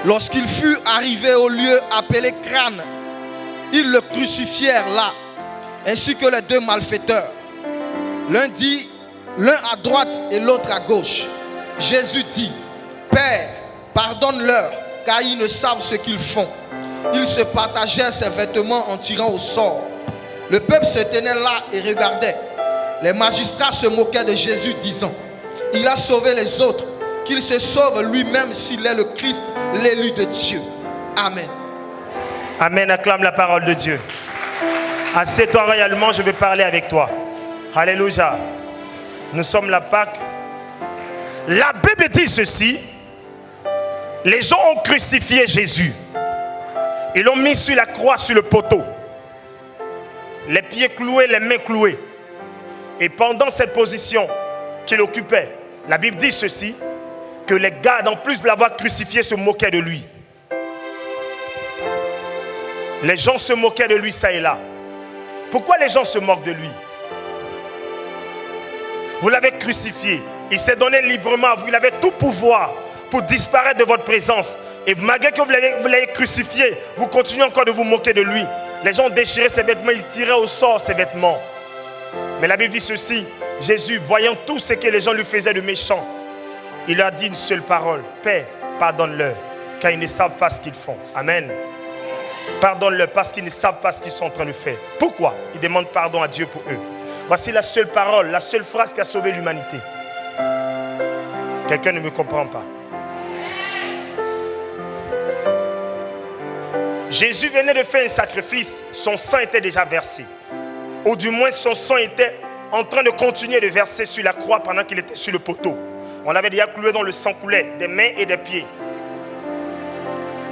Lorsqu'il fut arrivé au lieu appelé Crâne, ils le crucifièrent là, ainsi que les deux malfaiteurs. L'un à droite et l'autre à gauche. Jésus dit, Père, pardonne-leur, car ils ne savent ce qu'ils font. Ils se partagèrent ses vêtements en tirant au sort. Le peuple se tenait là et regardait. Les magistrats se moquaient de Jésus, disant, il a sauvé les autres, qu'il se sauve lui-même s'il est le Christ, l'élu de Dieu. Amen. Amen, acclame la parole de Dieu. Assieds-toi royalement, je vais parler avec toi. Alléluia. Nous sommes la Pâque. La Bible dit ceci. Les gens ont crucifié Jésus. Ils l'ont mis sur la croix, sur le poteau. Les pieds cloués, les mains clouées. Et pendant cette position qu'il occupait, la Bible dit ceci, que les gardes, en plus de l'avoir crucifié, se moquaient de lui. Les gens se moquaient de lui, ça et là. Pourquoi les gens se moquent de lui? Vous l'avez crucifié. Il s'est donné librement à vous. Il avait tout pouvoir pour disparaître de votre présence. Et malgré que vous l'ayez crucifié, vous continuez encore de vous moquer de lui. Les gens déchiraient ses vêtements, ils tiraient au sort ses vêtements. Mais la Bible dit ceci, Jésus, voyant tout ce que les gens lui faisaient de méchant, il a dit une seule parole, Père, pardonne-leur, car ils ne savent pas ce qu'ils font. Amen. Pardonne-leur parce qu'ils ne savent pas ce qu'ils sont en train de faire. Pourquoi? Ils demandent pardon à Dieu pour eux. Voici la seule parole, la seule phrase qui a sauvé l'humanité. Quelqu'un ne me comprend pas. Jésus venait de faire un sacrifice, son sang était déjà versé. Ou du moins son sang était en train de continuer de verser sur la croix pendant qu'il était sur le poteau. On l'avait déjà cloué dans le sang coulait, des mains et des pieds.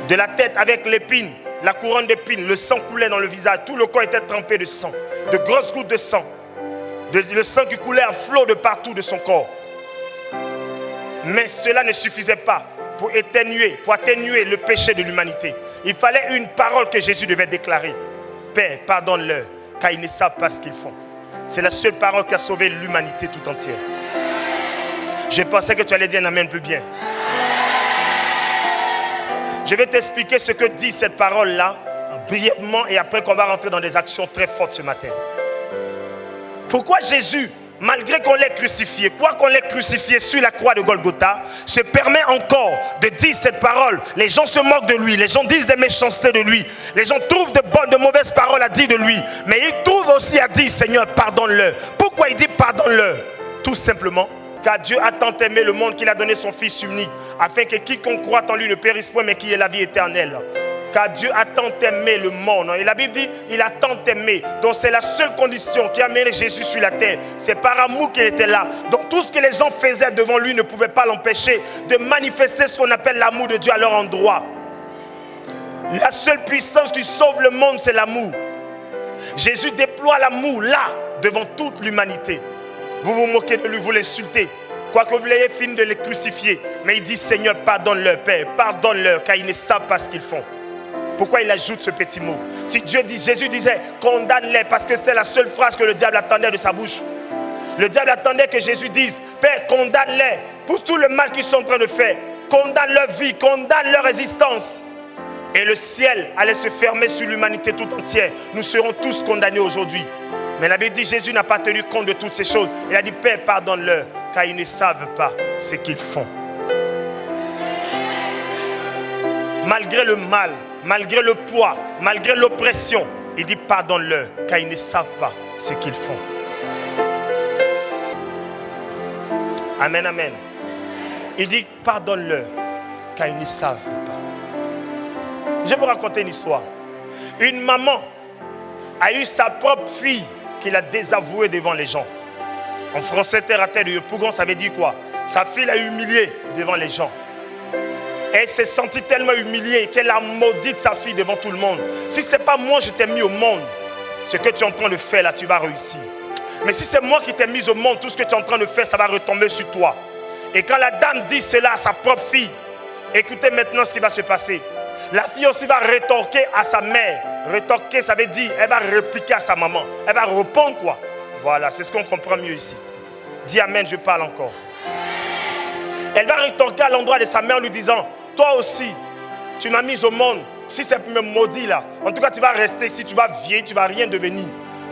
De la tête avec l'épine, la couronne d'épines, le sang coulait dans le visage. Tout le corps était trempé de sang, de grosses gouttes de sang. Le sang qui coulait à flot de partout de son corps. Mais cela ne suffisait pas pour atténuer le péché de l'humanité. Il fallait une parole que Jésus devait déclarer. Père, pardonne-leur, car ils ne savent pas ce qu'ils font. C'est la seule parole qui a sauvé l'humanité tout entière. Je pensais que tu allais dire un amen plus bien. Je vais t'expliquer ce que dit cette parole-là, brièvement, et après qu'on va rentrer dans des actions très fortes ce matin. Pourquoi Jésus, malgré qu'on l'ait crucifié, quoi qu'on l'ait crucifié sur la croix de Golgotha, se permet encore de dire cette parole? Les gens se moquent de lui, les gens disent des méchancetés de lui, les gens trouvent de mauvaises paroles à dire de lui, mais ils trouvent aussi à dire, Seigneur, pardonne-leur. Pourquoi il dit pardonne-leur? Tout simplement, car Dieu a tant aimé le monde qu'il a donné son Fils unique, afin que quiconque croit en lui ne périsse point, mais qu'il ait la vie éternelle. Car Dieu a tant aimé le monde. Et la Bible dit, il a tant aimé. Donc c'est la seule condition qui a amené Jésus sur la terre. C'est par amour qu'il était là. Donc tout ce que les gens faisaient devant lui ne pouvait pas l'empêcher de manifester ce qu'on appelle l'amour de Dieu à leur endroit. La seule puissance qui sauve le monde, c'est l'amour. Jésus déploie l'amour là, devant toute l'humanité. Vous vous moquez de lui, vous l'insultez. Quoique vous l'ayez fini de les crucifier. Mais il dit, Seigneur, pardonne-leur, Père, pardonne-leur, car ils ne savent pas ce qu'ils font. Pourquoi il ajoute ce petit mot? Si Jésus disait, condamne-les, parce que c'était la seule phrase que le diable attendait de sa bouche. Le diable attendait que Jésus dise, Père, condamne-les pour tout le mal qu'ils sont en train de faire. Condamne leur vie, condamne leur existence. Et le ciel allait se fermer sur l'humanité tout entière. Nous serons tous condamnés aujourd'hui. Mais la Bible dit, Jésus n'a pas tenu compte de toutes ces choses. Il a dit, Père, pardonne-leur, car ils ne savent pas ce qu'ils font. Malgré le mal, malgré le poids, malgré l'oppression, il dit pardonne-leur, car ils ne savent pas ce qu'ils font. Amen, amen. Il dit pardonne-leur, car ils ne savent pas. Je vais vous raconter une histoire. Une maman a eu sa propre fille qu'il a désavouée devant les gens. En français, terre à terre de Yopougon, ça veut dire quoi? Sa fille l'a humiliée devant les gens. Elle s'est sentie tellement humiliée qu'elle a maudit sa fille devant tout le monde. Si ce n'est pas moi, je t'ai mis au monde. Ce que tu es en train de faire là, tu vas réussir. Mais si c'est moi qui t'ai mis au monde, tout ce que tu es en train de faire, ça va retomber sur toi. Et quand la dame dit cela à sa propre fille, écoutez maintenant ce qui va se passer. La fille aussi va rétorquer à sa mère. Rétorquer, ça veut dire, elle va répliquer à sa maman. Elle va répondre quoi? Voilà, c'est ce qu'on comprend mieux ici. Dis amen, je parle encore. Elle va rétorquer à l'endroit de sa mère en lui disant, toi aussi, tu m'as mis au monde. Si c'est pour me maudire là, en tout cas tu vas rester ici, tu vas vieillir, tu ne vas rien devenir.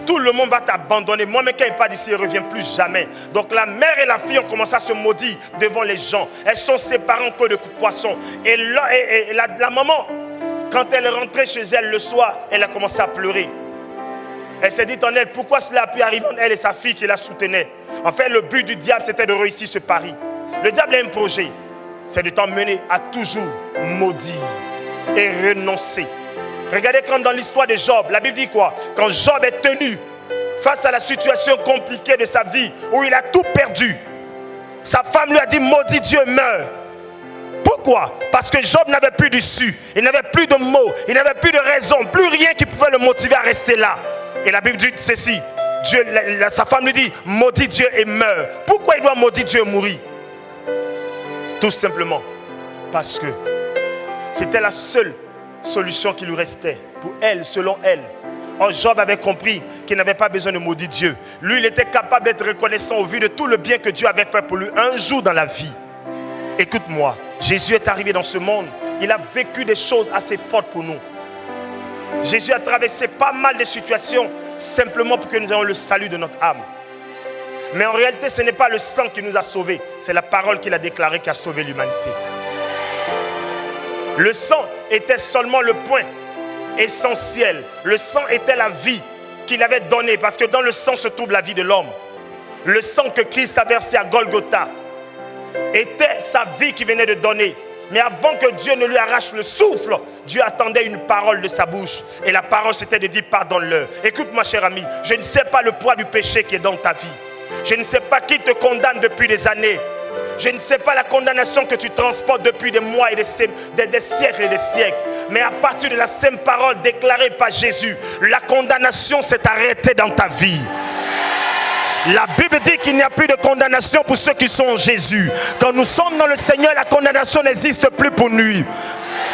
Tout le monde va t'abandonner. Moi-même, quand il part d'ici, il ne revient plus jamais. Donc la mère et la fille ont commencé à se maudire devant les gens. Elles sont séparées en queue de poisson. Et la maman, quand elle est rentrée chez elle le soir, elle a commencé à pleurer. Elle s'est dit en elle, pourquoi cela a pu arriver en elle et sa fille qui la soutenait. En fait, le but du diable, c'était de réussir ce pari. Le diable a un projet, c'est de t'emmener à toujours maudire et renoncer. Regardez quand dans l'histoire de Job, la Bible dit quoi? Quand Job est tenu face à la situation compliquée de sa vie, où il a tout perdu, sa femme lui a dit, maudit Dieu, meurs. Pourquoi? Parce que Job n'avait plus d'issue, il n'avait plus de mots, il n'avait plus de raison, plus rien qui pouvait le motiver à rester là. Et la Bible dit ceci, sa femme lui dit, maudit Dieu et meurt. Pourquoi il doit maudire Dieu et mourir? Tout simplement parce que c'était la seule solution qui lui restait pour elle, selon elle. Or, Job avait compris qu'il n'avait pas besoin de maudire Dieu. Lui, il était capable d'être reconnaissant au vu de tout le bien que Dieu avait fait pour lui un jour dans la vie. Écoute-moi, Jésus est arrivé dans ce monde. Il a vécu des choses assez fortes pour nous. Jésus a traversé pas mal de situations simplement pour que nous ayons le salut de notre âme. Mais en réalité, ce n'est pas le sang qui nous a sauvés. C'est la parole qu'il a déclarée qui a sauvé l'humanité. Le sang était seulement le point essentiel. Le sang était la vie qu'il avait donnée. Parce que dans le sang se trouve la vie de l'homme. Le sang que Christ a versé à Golgotha était sa vie qu'il venait de donner. Mais avant que Dieu ne lui arrache le souffle, Dieu attendait une parole de sa bouche. Et la parole c'était de dire pardonne-leur. Écoute-moi cher ami, je ne sais pas le poids du péché qui est dans ta vie. Je ne sais pas qui te condamne depuis des années. Je ne sais pas la condamnation que tu transportes depuis des mois et des siècles et des siècles. Mais à partir de la sainte parole déclarée par Jésus, la condamnation s'est arrêtée dans ta vie. La Bible dit qu'il n'y a plus de condamnation pour ceux qui sont en Jésus. Quand nous sommes dans le Seigneur, la condamnation n'existe plus pour nous.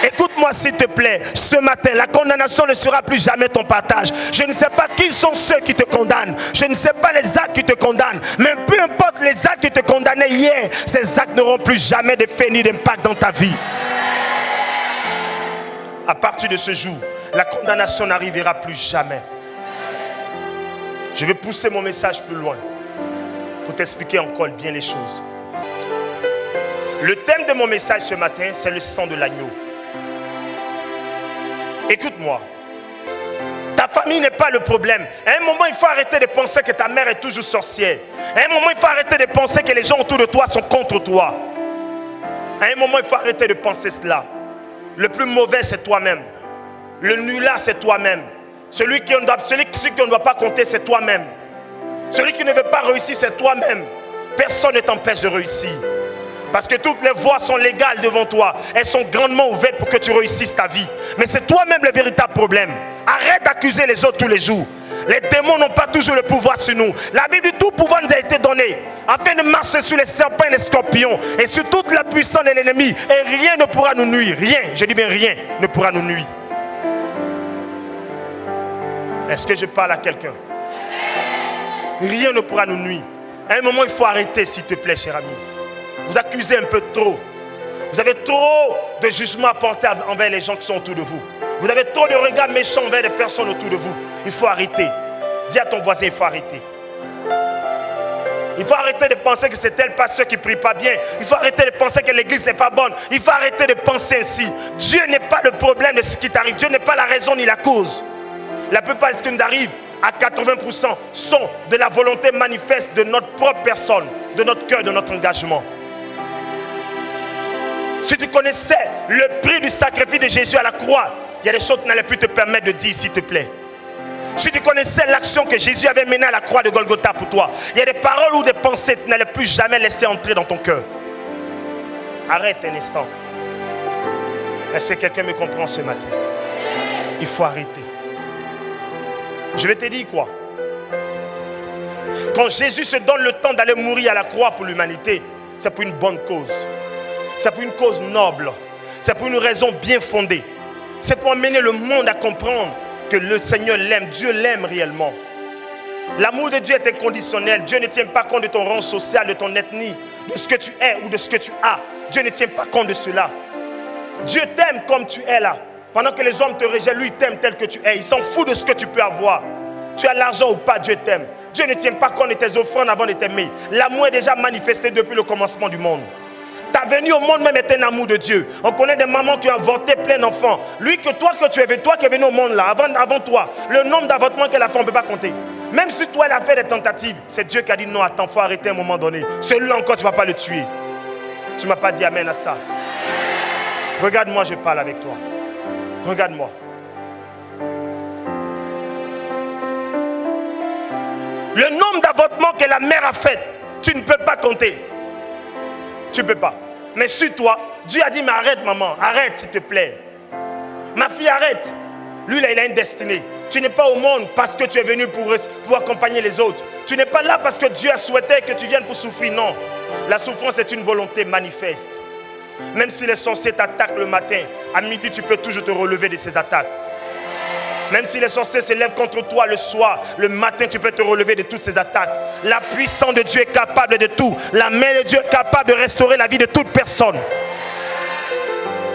Écoute-moi s'il te plaît, ce matin, la condamnation ne sera plus jamais ton partage. Je ne sais pas qui sont ceux qui te condamnent. Je ne sais pas les actes qui te condamnent. Mais peu importe les actes qui te condamnaient hier, ces actes n'auront plus jamais d'effet ni d'impact dans ta vie. À partir de ce jour, la condamnation n'arrivera plus jamais. Je vais pousser mon message plus loin pour t'expliquer encore bien les choses. Le thème de mon message ce matin, c'est le sang de l'agneau. Écoute-moi, ta famille n'est pas le problème. À un moment, il faut arrêter de penser que ta mère est toujours sorcière. À un moment, il faut arrêter de penser que les gens autour de toi sont contre toi. À un moment, il faut arrêter de penser cela. Le plus mauvais, c'est toi-même. Le nulard, c'est toi-même. Celui qui on ne doit pas compter, c'est toi-même. Celui qui ne veut pas réussir, c'est toi-même. Personne ne t'empêche de réussir. Parce que toutes les voies sont légales devant toi. Elles sont grandement ouvertes pour que tu réussisses ta vie. Mais c'est toi-même le véritable problème. Arrête d'accuser les autres tous les jours. Les démons n'ont pas toujours le pouvoir sur nous. La Bible dit tout pouvoir nous a été donné afin de marcher sur les serpents et les scorpions et sur toute la puissance de l'ennemi. Et rien ne pourra nous nuire. Rien, je dis bien rien, ne pourra nous nuire. Est-ce que je parle à quelqu'un? Rien ne pourra nous nuire. À un moment, il faut arrêter, s'il te plaît, cher ami. Vous accusez un peu trop. Vous avez trop de jugements à porter envers les gens qui sont autour de vous. Vous avez trop de regards méchants envers les personnes autour de vous. Il faut arrêter. Dis à ton voisin, il faut arrêter. Il faut arrêter de penser que c'est tel pasteur qui ne prie pas bien. Il faut arrêter de penser que l'église n'est pas bonne. Il faut arrêter de penser ainsi. Dieu n'est pas le problème de ce qui t'arrive. Dieu n'est pas la raison ni la cause. La plupart de ce qui nous arrive, à 80%, sont de la volonté manifeste de notre propre personne, de notre cœur, de notre engagement. Si tu connaissais le prix du sacrifice de Jésus à la croix, il y a des choses que tu n'allais plus te permettre de dire, s'il te plaît. Si tu connaissais l'action que Jésus avait menée à la croix de Golgotha pour toi, il y a des paroles ou des pensées que tu n'allais plus jamais laisser entrer dans ton cœur. Arrête un instant. Est-ce que quelqu'un me comprend ce matin? Il faut arrêter. Je vais te dire quoi? Quand Jésus se donne le temps d'aller mourir à la croix pour l'humanité, c'est pour une bonne cause. C'est pour une cause noble. C'est pour une raison bien fondée. C'est pour amener le monde à comprendre que le Seigneur l'aime. Dieu l'aime réellement. L'amour de Dieu est inconditionnel. Dieu ne tient pas compte de ton rang social, de ton ethnie, de ce que tu es ou de ce que tu as. Dieu ne tient pas compte de cela. Dieu t'aime comme tu es là. Pendant que les hommes te rejettent, lui t'aime tel que tu es. Il s'en fout de ce que tu peux avoir. Tu as l'argent ou pas, Dieu t'aime. Dieu ne tient pas compte de tes offrandes avant de t'aimer. L'amour est déjà manifesté depuis le commencement du monde. Ta venue au monde même est un amour de Dieu. On connaît des mamans qui ont avorté plein d'enfants. Lui, toi qui es venu au monde là, avant toi, le nombre d'avortements qu'elle a fait, on ne peut pas compter. Même si toi, elle a fait des tentatives, c'est Dieu qui a dit non, attends, il faut arrêter à un moment donné. Celui-là encore, tu ne vas pas le tuer. Tu ne m'as pas dit amen à ça. Regarde-moi, je parle avec toi. Regarde-moi. Le nombre d'avortements que la mère a fait, tu ne peux pas compter. Tu ne peux pas. Mais sur toi, Dieu a dit, mais arrête maman, arrête s'il te plaît. Ma fille, arrête. Lui, là, il a une destinée. Tu n'es pas au monde parce que tu es venu pour accompagner les autres. Tu n'es pas là parce que Dieu a souhaité que tu viennes pour souffrir. Non. La souffrance est une volonté manifeste. Même si les sorciers t'attaquent le matin, à midi, tu peux toujours te relever de ces attaques. Même si les sorciers se lèvent contre toi le soir, le matin, tu peux te relever de toutes ces attaques. La puissance de Dieu est capable de tout. La main de Dieu est capable de restaurer la vie de toute personne.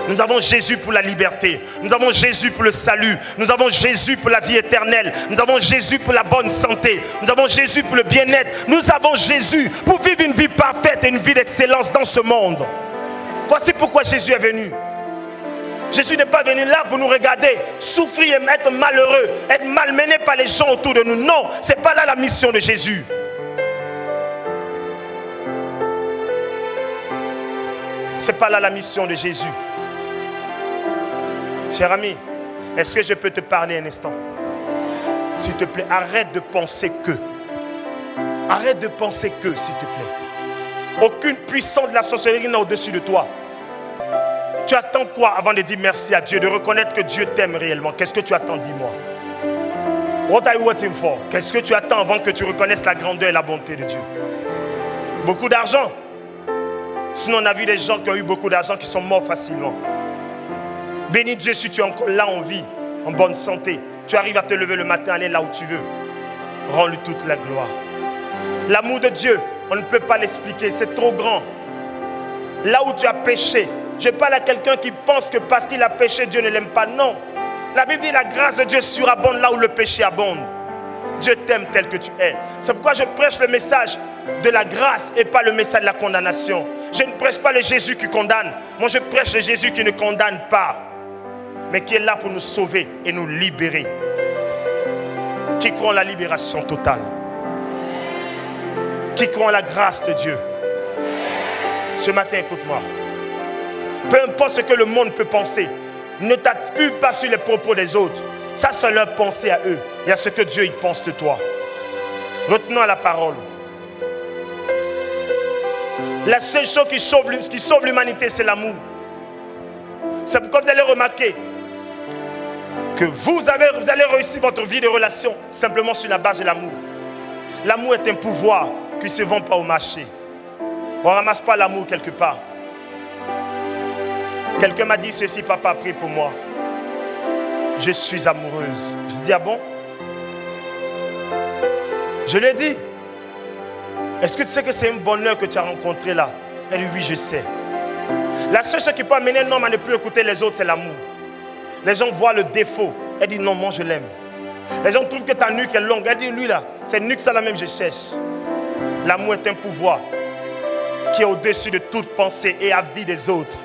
Nous avons Jésus pour la liberté. Nous avons Jésus pour le salut. Nous avons Jésus pour la vie éternelle. Nous avons Jésus pour la bonne santé. Nous avons Jésus pour le bien-être. Nous avons Jésus pour vivre une vie parfaite et une vie d'excellence dans ce monde. Voici pourquoi Jésus est venu. Jésus n'est pas venu là pour nous regarder, souffrir et être malheureux, être malmené par les gens autour de nous. Non, ce n'est pas là la mission de Jésus. Ce n'est pas là la mission de Jésus. Cher ami, est-ce que je peux te parler un instant? S'il te plaît, arrête de penser que. Arrête de penser que, s'il te plaît. Aucune puissance de la sorcellerie n'est au-dessus de toi. Tu attends quoi avant de dire merci à Dieu, de reconnaître que Dieu t'aime réellement? Qu'est-ce que tu attends, dis-moi? What are you waiting for? Qu'est-ce que tu attends avant que tu reconnaisses la grandeur et la bonté de Dieu? Beaucoup d'argent. Sinon, on a vu des gens qui ont eu beaucoup d'argent qui sont morts facilement. Bénis Dieu si tu es encore là en vie, en bonne santé. Tu arrives à te lever le matin, aller là où tu veux. Rends-lui toute la gloire. L'amour de Dieu, on ne peut pas l'expliquer, c'est trop grand. Là où tu as péché, je parle à quelqu'un qui pense que parce qu'il a péché, Dieu ne l'aime pas. Non. La Bible dit la grâce de Dieu surabonde là où le péché abonde. Dieu t'aime tel que tu es. C'est pourquoi je prêche le message de la grâce et pas le message de la condamnation. Je ne prêche pas le Jésus qui condamne. Moi, je prêche le Jésus qui ne condamne pas, mais qui est là pour nous sauver et nous libérer. Qui croit en la libération totale. Qui croit en la grâce de Dieu. Ce matin, écoute-moi. Peu importe ce que le monde peut penser, ne t'appuie pas sur les propos des autres. Ça, c'est leur pensée à eux. Il y a ce que Dieu il pense de toi. Retenons la parole. La seule chose qui sauve l'humanité, c'est l'amour. C'est pourquoi vous allez remarquer que vous allez réussir votre vie de relation simplement sur la base de l'amour. L'amour est un pouvoir qui ne se vend pas au marché. On ne ramasse pas l'amour quelque part. Quelqu'un m'a dit ceci, papa, prie pour moi. Je suis amoureuse. Je dis, ah bon? Je lui ai dit, est-ce que tu sais que c'est un bonheur que tu as rencontré là? Elle dit, oui, je sais. La seule chose qui peut amener un homme à ne plus écouter les autres, c'est l'amour. Les gens voient le défaut. Elle dit, non, moi je l'aime. Les gens trouvent que ta nuque est longue. Elle dit, lui là, c'est nuque ça la même, je cherche. L'amour est un pouvoir qui est au-dessus de toute pensée et avis des autres.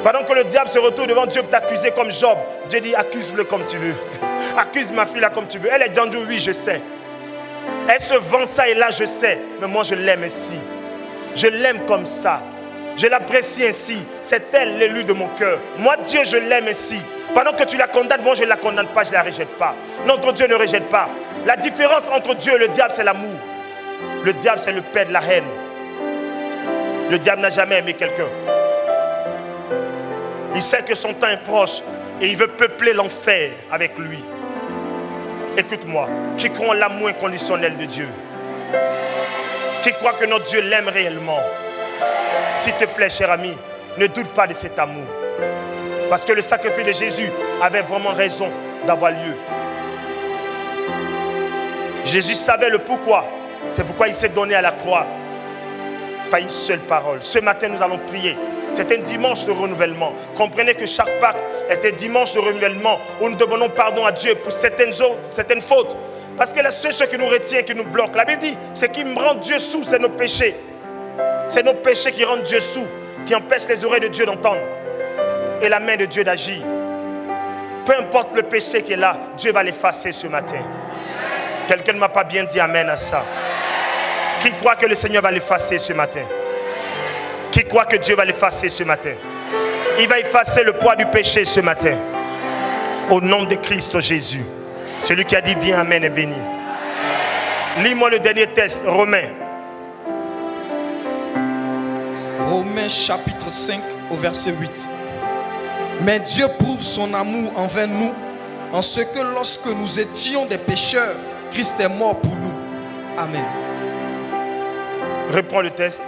Pendant que le diable se retourne devant Dieu pour t'accuser comme Job, Dieu dit, accuse-le comme tu veux. Accuse ma fille là comme tu veux. Elle est Django, oui, je sais. Elle se vend ça et là, je sais. Mais moi, je l'aime ainsi. Je l'aime comme ça. Je l'apprécie ainsi. C'est elle l'élu de mon cœur. Moi, Dieu, je l'aime ainsi. Pendant que tu la condamnes, moi, je ne la condamne pas, je ne la rejette pas. Notre Dieu ne rejette pas. La différence entre Dieu et le diable, c'est l'amour. Le diable, c'est le père de la haine. Le diable n'a jamais aimé quelqu'un. Il sait que son temps est proche et il veut peupler l'enfer avec lui. Écoute-moi, qui croit en l'amour inconditionnel de Dieu? Qui croit que notre Dieu l'aime réellement? S'il te plaît, cher ami, ne doute pas de cet amour. Parce que le sacrifice de Jésus avait vraiment raison d'avoir lieu. Jésus savait le pourquoi. C'est pourquoi il s'est donné à la croix. Pas une seule parole. Ce matin, nous allons prier C'est un dimanche de renouvellement. Comprenez que chaque Pâques est un dimanche de renouvellement où nous demandons pardon à Dieu pour certaines fautes. Parce que la seule chose qui nous retient, qui nous bloque, la Bible dit, c'est qui me rend Dieu sourd, c'est nos péchés. C'est nos péchés qui rendent Dieu sourd, qui empêchent les oreilles de Dieu d'entendre et la main de Dieu d'agir. Peu importe le péché qui est là, Dieu va l'effacer ce matin. Quelqu'un ne m'a pas bien dit amen à ça. Qui croit que le Seigneur va l'effacer ce matin? Qui croit que Dieu va l'effacer ce matin? Il va effacer le poids du péché ce matin. Au nom de Christ Jésus. Celui qui a dit bien amen est béni. Lis-moi le dernier texte, Romains. Romains chapitre 5 au verset 8. Mais Dieu prouve son amour envers nous en ce que lorsque nous étions des pécheurs, Christ est mort pour nous. Amen. Reprends le texte.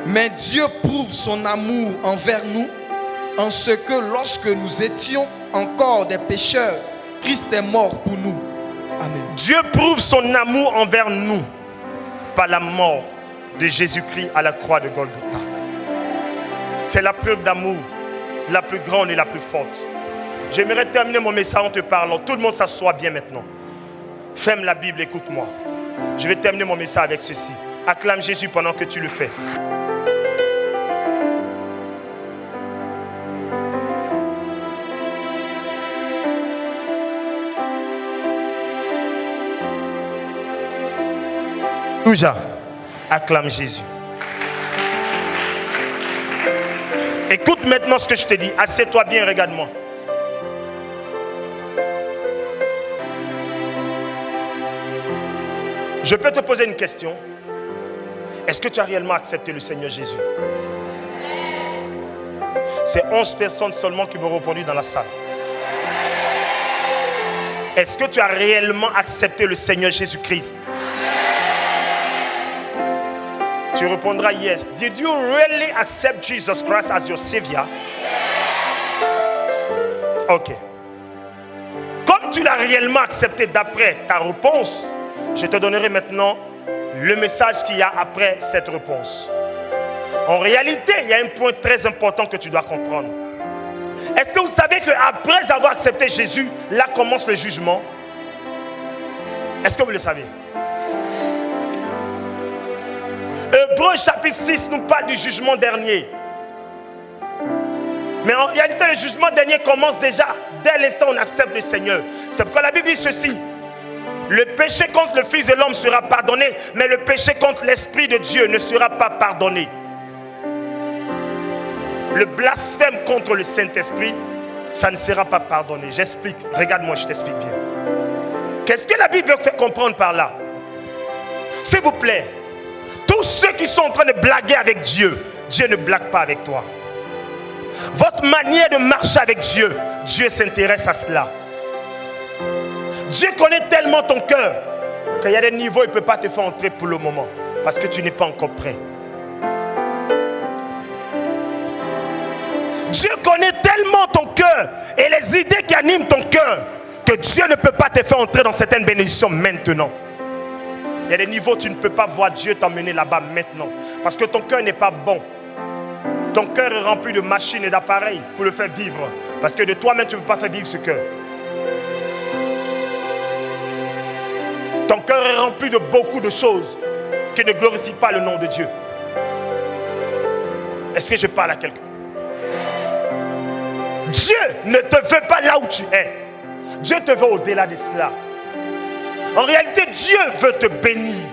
Mais Dieu prouve son amour envers nous en ce que lorsque nous étions encore des pécheurs, Christ est mort pour nous. Amen. Dieu prouve son amour envers nous par la mort de Jésus-Christ à la croix de Golgotha. C'est la preuve d'amour la plus grande et la plus forte. J'aimerais terminer mon message en te parlant. Tout le monde s'assoit bien maintenant. Ferme la Bible, écoute-moi. Je vais terminer mon message avec ceci. Acclame Jésus pendant que tu le fais. Déjà, acclame Jésus. Écoute maintenant ce que je te dis. Assieds-toi bien, regarde-moi. Je peux te poser une question. Est-ce que tu as réellement accepté le Seigneur Jésus? C'est 11 personnes seulement qui m'ont répondu dans la salle. Est-ce que tu as réellement accepté le Seigneur Jésus-Christ? Tu répondras yes. Did you really accept Jesus Christ as your Savior? Ok. Comme tu l'as réellement accepté d'après ta réponse, je te donnerai maintenant le message qu'il y a après cette réponse. En réalité, il y a un point très important que tu dois comprendre. Est-ce que vous savez qu'après avoir accepté Jésus, là commence le jugement? Est-ce que vous le savez? Hébreux chapitre 6 nous parle du jugement dernier. Mais en réalité, le jugement dernier commence déjà dès l'instant où on accepte le Seigneur. C'est pourquoi la Bible dit ceci. Le péché contre le Fils de l'homme sera pardonné, mais le péché contre l'Esprit de Dieu ne sera pas pardonné. Le blasphème contre le Saint-Esprit, ça ne sera pas pardonné. J'explique. Regarde-moi, je t'explique bien. Qu'est-ce que la Bible veut faire comprendre par là? S'il vous plaît, tous ceux qui sont en train de blaguer avec Dieu, Dieu ne blague pas avec toi. Votre manière de marcher avec Dieu, Dieu s'intéresse à cela. Dieu connaît tellement ton cœur qu'il y a des niveaux où il ne peut pas te faire entrer pour le moment parce que tu n'es pas encore prêt. Dieu connaît tellement ton cœur et les idées qui animent ton cœur que Dieu ne peut pas te faire entrer dans certaines bénédictions maintenant. Il y a des niveaux où tu ne peux pas voir Dieu t'emmener là-bas maintenant parce que ton cœur n'est pas bon. Ton cœur est rempli de machines et d'appareils pour le faire vivre parce que de toi-même tu ne peux pas faire vivre ce cœur. Ton cœur est rempli de beaucoup de choses qui ne glorifient pas le nom de Dieu. Est-ce que je parle à quelqu'un? Dieu ne te veut pas là où tu es. Dieu te veut au-delà de cela. En réalité, Dieu veut te bénir.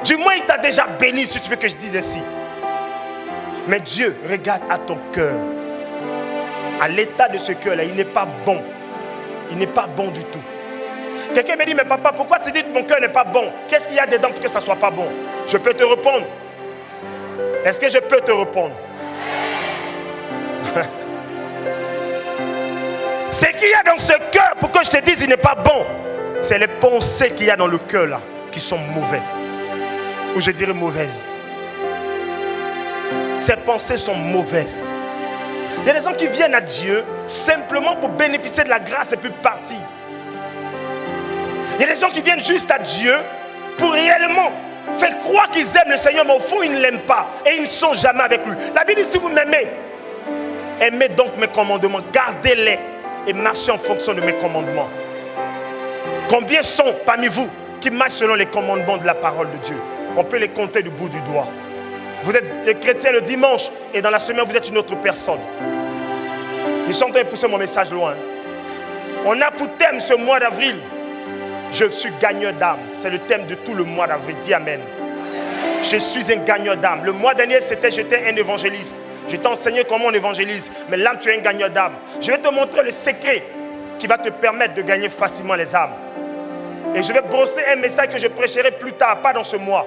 Du moins, il t'a déjà béni, si tu veux que je dise ainsi. Mais Dieu regarde à ton cœur. À l'état de ce cœur-là, il n'est pas bon. Il n'est pas bon du tout. Quelqu'un me dit, mais papa, pourquoi tu dis que mon cœur n'est pas bon? Qu'est-ce qu'il y a dedans pour que ça ne soit pas bon? Je peux te répondre. Est-ce que je peux te répondre? Ce qu'il y a dans ce cœur pour que je te dise qu'il n'est pas bon, c'est les pensées qu'il y a dans le cœur là qui sont mauvaises. Ou je dirais mauvaises. Ces pensées sont mauvaises. Il y a des gens qui viennent à Dieu simplement pour bénéficier de la grâce et puis partir. Il y a des gens qui viennent juste à Dieu pour réellement fait croire qu'ils aiment le Seigneur, mais au fond, ils ne l'aiment pas. Et ils ne sont jamais avec lui. La Bible dit, si vous m'aimez, aimez donc mes commandements, gardez-les et marchez en fonction de mes commandements. Combien sont parmi vous qui marchent selon les commandements de la parole de Dieu? On peut les compter du bout du doigt. Vous êtes les chrétiens le dimanche et dans la semaine, vous êtes une autre personne. Ils sont en train de pousser mon message loin. On a pour thème ce mois d'avril, je suis gagneur d'âme. C'est le thème de tout le mois d'avril. Dis Amen. Je suis un gagneur d'âme. Le mois dernier, j'étais un évangéliste. Je t'ai enseigné comment on évangélise. Mais là, tu es un gagneur d'âme. Je vais te montrer le secret qui va te permettre de gagner facilement les âmes. Et je vais brosser un message que je prêcherai plus tard, pas dans ce mois.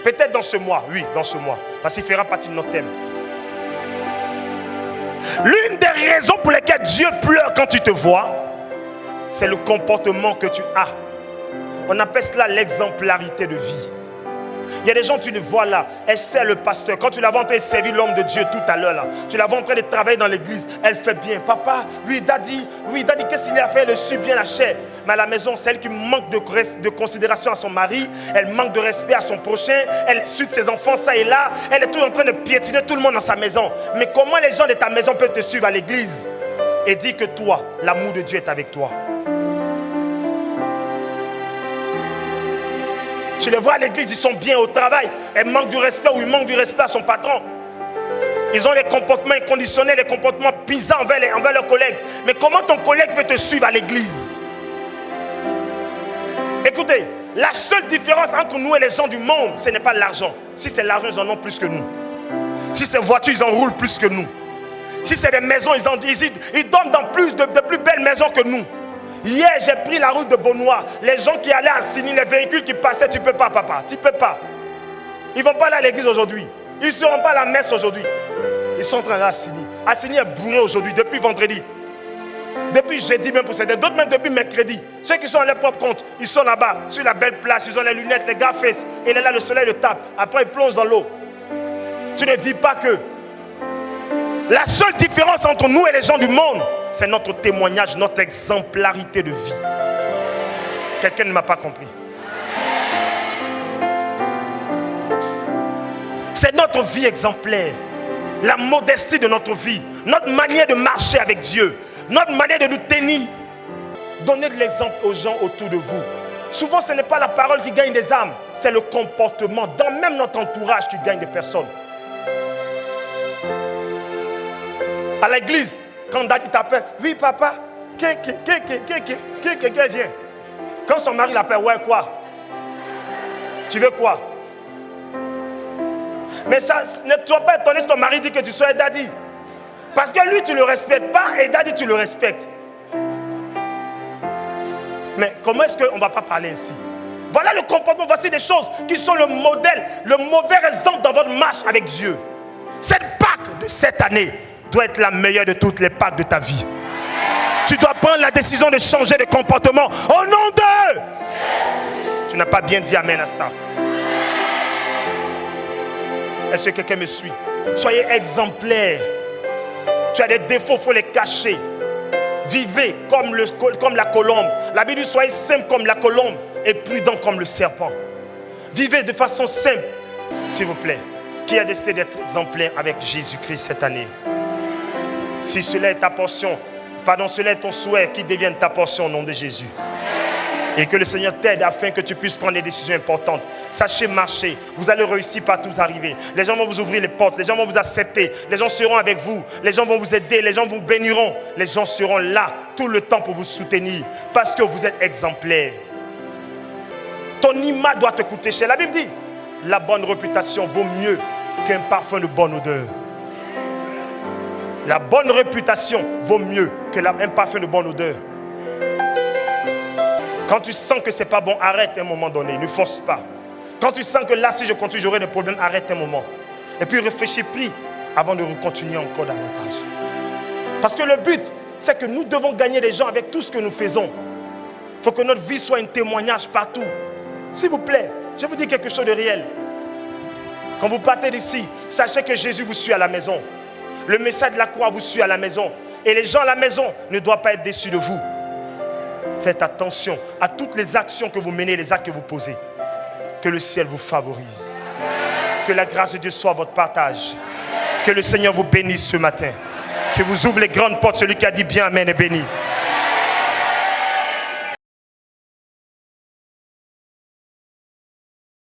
Peut-être dans ce mois, oui, dans ce mois. Parce qu'il fera partie de notre thème. L'une des raisons pour lesquelles Dieu pleure quand tu te vois, c'est le comportement que tu as. On appelle cela l'exemplarité de vie. Il y a des gens, tu les vois là, elle sert le pasteur. Quand tu la vois en train de servir l'homme de Dieu tout à l'heure là, tu la vois en train de travailler dans l'église, elle fait bien. Papa, oui, daddy, qu'est-ce qu'il a fait? Elle suit bien la chair. Mais à la maison, c'est elle qui manque de considération à son mari, elle manque de respect à son prochain, elle suit ses enfants ça et là, elle est toujours en train de piétiner tout le monde dans sa maison. Mais comment les gens de ta maison peuvent te suivre à l'église et dire que toi, l'amour de Dieu est avec toi? Tu les vois à l'église, ils sont bien au travail. Elles manquent du respect ou ils manquent du respect à son patron. Ils ont des comportements inconditionnels, des comportements pisants envers leurs collègues. Mais comment ton collègue peut te suivre à l'église? Écoutez, la seule différence entre nous et les gens du monde, ce n'est pas l'argent. Si c'est l'argent, ils en ont plus que nous. Si c'est voitures, ils en roulent plus que nous. Si c'est des maisons, ils donnent dans de plus belles maisons que nous. Hier, j'ai pris la route de Beaunois. Les gens qui allaient à Signy, les véhicules qui passaient, tu ne peux pas, papa. Tu ne peux pas. Ils ne vont pas aller à l'église aujourd'hui. Ils ne seront pas à la messe aujourd'hui. Ils sont en train d'aller à Signy. À Signy est bourré aujourd'hui, depuis vendredi. Depuis jeudi même pour certains. D'autres même depuis mercredi. Ceux qui sont à leur propre compte, ils sont là-bas, sur la belle place. Ils ont les lunettes, les gars face. Et là, le soleil le tape. Après, ils plongent dans l'eau. Tu ne vis pas que. La seule différence entre nous et les gens du monde, c'est notre témoignage, notre exemplarité de vie. Quelqu'un ne m'a pas compris. C'est notre vie exemplaire. La modestie de notre vie. Notre manière de marcher avec Dieu. Notre manière de nous tenir. Donnez de l'exemple aux gens autour de vous. Souvent, ce n'est pas la parole qui gagne des âmes. C'est le comportement, dans même notre entourage, qui gagne des personnes. À l'église, quand Daddy t'appelle, oui papa, quelqu'un vient. Quand son mari l'appelle, ouais quoi? Tu veux quoi? Mais ça, ne sois pas étonné si ton mari dit que tu sois Daddy. Parce que lui, tu ne le respectes pas et Daddy, tu le respectes. Mais comment est-ce qu'on ne va pas parler ainsi? Voilà le comportement, voici des choses qui sont le modèle, le mauvais exemple dans votre marche avec Dieu. Cette Pâque de cette année doit être la meilleure de toutes les Pâques de ta vie. Tu dois prendre la décision de changer de comportement au nom de... Tu n'as pas bien dit amen à ça. Est-ce que quelqu'un me suit? Soyez exemplaires. Tu as des défauts, il faut les cacher. Vivez comme la colombe. La Bible dit soyez simple comme la colombe et prudent comme le serpent. Vivez de façon simple, s'il vous plaît. Qui a décidé d'être exemplaire avec Jésus-Christ cette année? Si cela est ta portion, cela est ton souhait, qu'il devienne ta portion au nom de Jésus. Et que le Seigneur t'aide afin que tu puisses prendre des décisions importantes. Sachez marcher, vous allez réussir partout où arriver. Les gens vont vous ouvrir les portes, les gens vont vous accepter, les gens seront avec vous, les gens vont vous aider, les gens vous béniront. Les gens seront là tout le temps pour vous soutenir parce que vous êtes exemplaires. Ton image doit te coûter cher. La Bible dit, la bonne réputation vaut mieux qu'un parfum de bonne odeur. La bonne réputation vaut mieux qu'un parfum de bonne odeur. Quand tu sens que ce n'est pas bon, arrête un moment donné, ne force pas. Quand tu sens que là, si je continue, j'aurai des problèmes, arrête un moment. Et puis réfléchis, prie, avant de continuer encore davantage. Parce que le but, c'est que nous devons gagner des gens avec tout ce que nous faisons. Il faut que notre vie soit un témoignage partout. S'il vous plaît, je vous dis quelque chose de réel. Quand vous partez d'ici, sachez que Jésus vous suit à la maison. Le message de la croix vous suit à la maison. Et les gens à la maison ne doivent pas être déçus de vous. Faites attention à toutes les actions que vous menez, les actes que vous posez. Que le ciel vous favorise. Que la grâce de Dieu soit votre partage. Que le Seigneur vous bénisse ce matin. Que vous ouvre les grandes portes. Celui qui a dit bien Amen est béni.